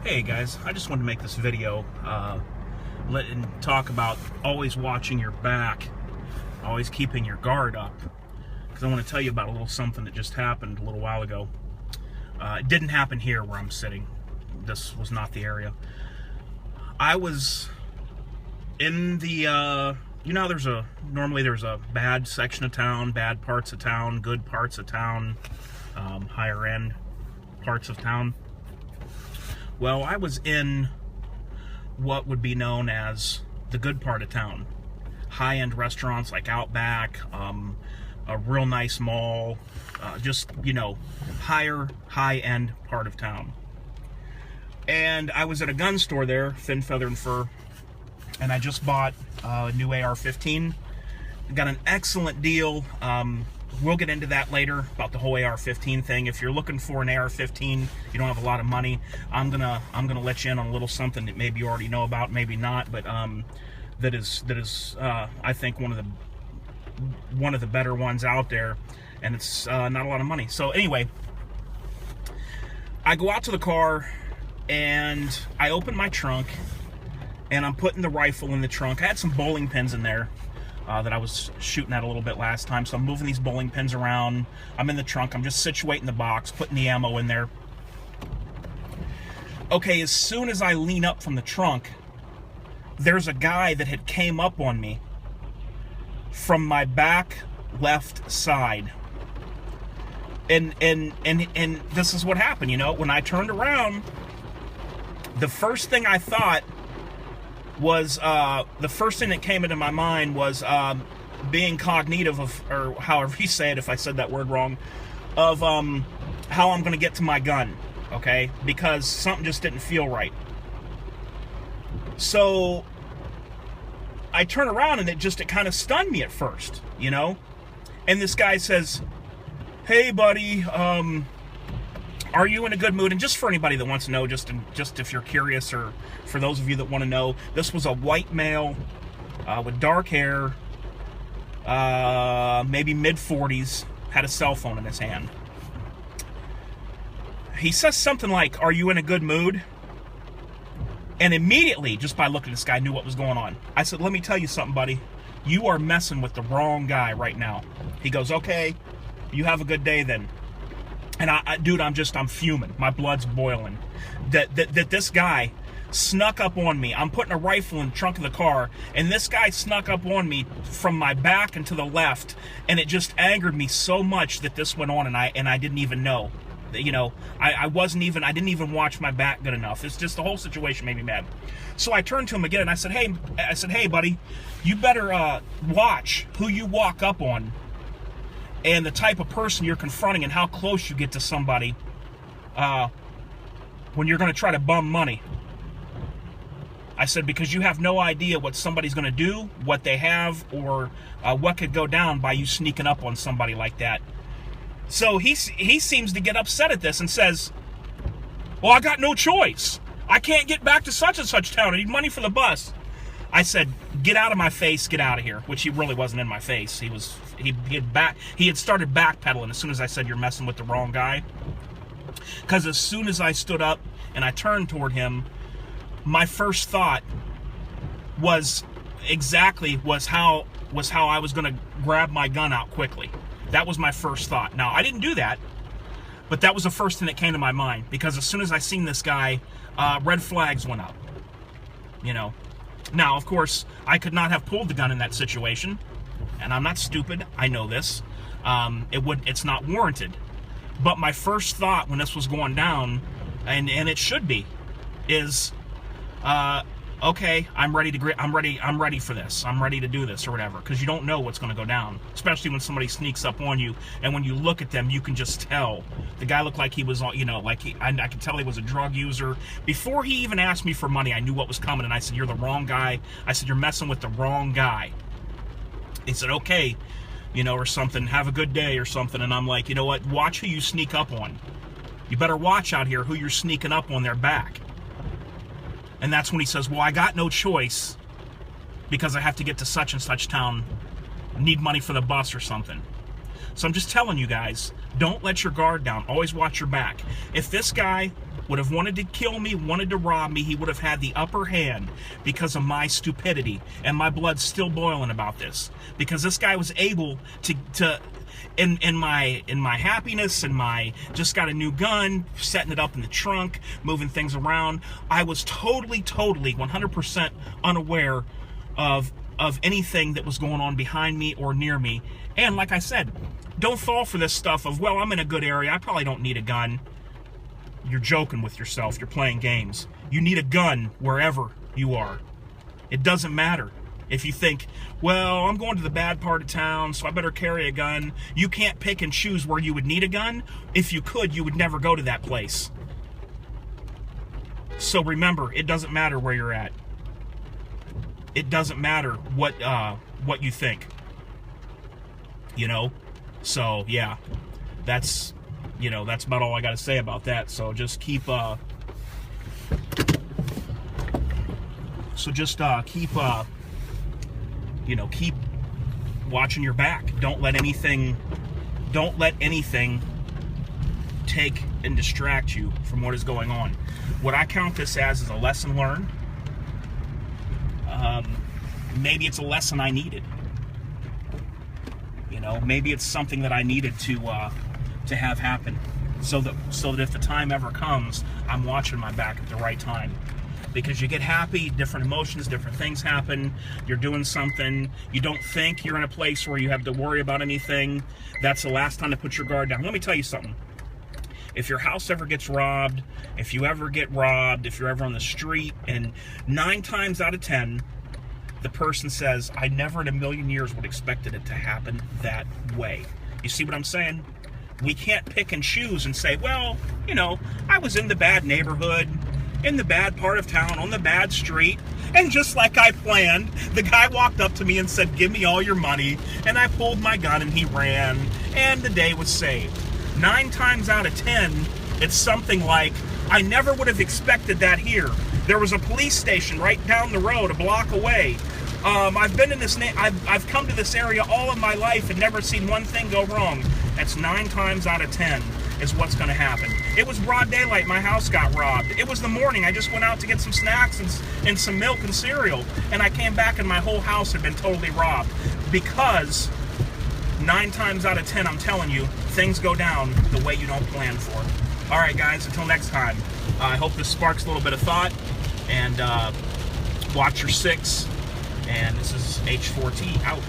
Hey guys, I just wanted to make this video and talk about always watching your back, always keeping your guard up, because I want to tell you about a little something that just happened a little while ago. It didn't happen here where I'm sitting. This was not the area. I was in the, normally there's a bad section of town, bad parts of town, good parts of town, higher end parts of town. Well, I was in what would be known as the good part of town. High-end restaurants like Outback, a real nice mall, high-end part of town. And I was at a gun store there, Fin, Feather, and Fur, and I just bought a new AR-15. Got an excellent deal. We'll get into that later about the whole AR-15 thing. If you're looking for an AR-15, you don't have a lot of money, I'm gonna let you in on a little something that maybe you already know about, maybe not, but that is I think one of the better ones out there, and it's not a lot of money. So anyway, I go out to the car and I open my trunk and I'm putting the rifle in the trunk. I had some bowling pins in there that I was shooting at a little bit last time, so I'm moving these bowling pins around. I'm in the trunk, I'm just situating the box, putting the ammo in there. Okay, as soon as I lean up from the trunk, there's a guy that had came up on me from my back left side. And this is what happened, when I turned around, the first thing I thought was, the first thing that came into my mind was being cognitive of, or however you say it if I said that word wrong, of how I'm going to get to my gun, okay? Because something just didn't feel right. So I turn around and it kind of stunned me at first, And this guy says, "Hey buddy, are you in a good mood?" And just for anybody that wants to know, just if you're curious, or for those of you that want to know, this was a white male with dark hair, maybe mid-40s, had a cell phone in his hand. He says something like, "Are you in a good mood?" And immediately, just by looking at this guy, I knew what was going on. I said, "Let me tell you something, buddy. You are messing with the wrong guy right now." He goes, "Okay, you have a good day then." And dude, I'm fuming. My blood's boiling. That this guy snuck up on me. I'm putting a rifle in the trunk of the car, and this guy snuck up on me from my back and to the left, and it just angered me so much that this went on, and I didn't even know. I didn't even watch my back good enough. It's just the whole situation made me mad. So I turned to him again, and I said, "Hey, buddy, you better watch who you walk up on, and the type of person you're confronting, and how close you get to somebody when you're going to try to bum money." I said, "Because you have no idea what somebody's going to do, what they have, or what could go down by you sneaking up on somebody like that." So he seems to get upset at this and says, "Well, I got no choice. I can't get back to such and such town. I need money for the bus." I said, "Get out of my face, get out of here," which he really wasn't in my face. He had started backpedaling as soon as I said, "You're messing with the wrong guy." Because as soon as I stood up and I turned toward him, my first thought was how I was going to grab my gun out quickly. That was my first thought. Now, I didn't do that, but that was the first thing that came to my mind, because as soon as I seen this guy, red flags went up, Now, of course, I could not have pulled the gun in that situation, and I'm not stupid. I know this. It's not warranted. But my first thought when this was going down, and it should be, is, okay, I'm ready for this. I'm ready to do this, or whatever, because you don't know what's going to go down, especially when somebody sneaks up on you, and when you look at them, you can just tell. The guy looked like he was, I could tell he was a drug user. Before he even asked me for money, I knew what was coming, and I said, "You're the wrong guy." I said, "You're messing with the wrong guy." He said, "Okay, or something, have a good day," or something, and I'm like, "You know what, watch who you sneak up on. You better watch out here who you're sneaking up on their back." And that's when he says, "Well, I got no choice because I have to get to such and such town. Need money for the bus or something." So I'm just telling you guys, don't let your guard down. Always watch your back. If this guy would have wanted to kill me, wanted to rob me, he would have had the upper hand because of my stupidity. And my blood's still boiling about this. Because this guy was able to in my happiness and my just got a new gun, setting it up in the trunk, moving things around, I was totally 100% unaware of anything that was going on behind me or near me. And like I said, don't fall for this stuff of, well, I'm in a good area, I probably don't need a gun. You're joking with yourself. You're playing games. You need a gun wherever you are. It doesn't matter. If you think, well, I'm going to the bad part of town, so I better carry a gun. You can't pick and choose where you would need a gun. If you could, you would never go to that place. So remember, it doesn't matter where you're at. It doesn't matter what you think. You know? So, yeah. That's about all I got to say about that. So just keep keep watching your back. Don't let anything take and distract you from what is going on. What I count this as is a lesson learned. Maybe it's a lesson I needed. You know, maybe it's something that I needed to have happen, so that if the time ever comes, I'm watching my back at the right time. Because you get happy, different emotions, different things happen, you're doing something, you don't think you're in a place where you have to worry about anything, that's the last time to put your guard down. Let me tell you something. If your house ever gets robbed, if you ever get robbed, if you're ever on the street, and 9 times out of 10, the person says, I never in a million years would have expected it to happen that way. You see what I'm saying? We can't pick and choose and say, well, you know, I was in the bad neighborhood, in the bad part of town, on the bad street, and just like I planned, the guy walked up to me and said, give me all your money, and I pulled my gun and he ran, and the day was saved. 9 times out of 10, it's something like, I never would have expected that here. There was a police station right down the road, a block away. I've been in this, I've come to this area all of my life and never seen one thing go wrong. That's 9 times out of 10 is what's going to happen. It was broad daylight, my house got robbed. It was the morning, I just went out to get some snacks and some milk and cereal, and I came back and my whole house had been totally robbed. Because 9 times out of 10, I'm telling you, things go down the way you don't plan for. All right, guys, until next time, I hope this sparks a little bit of thought, and watch your 6, and this is H4T out.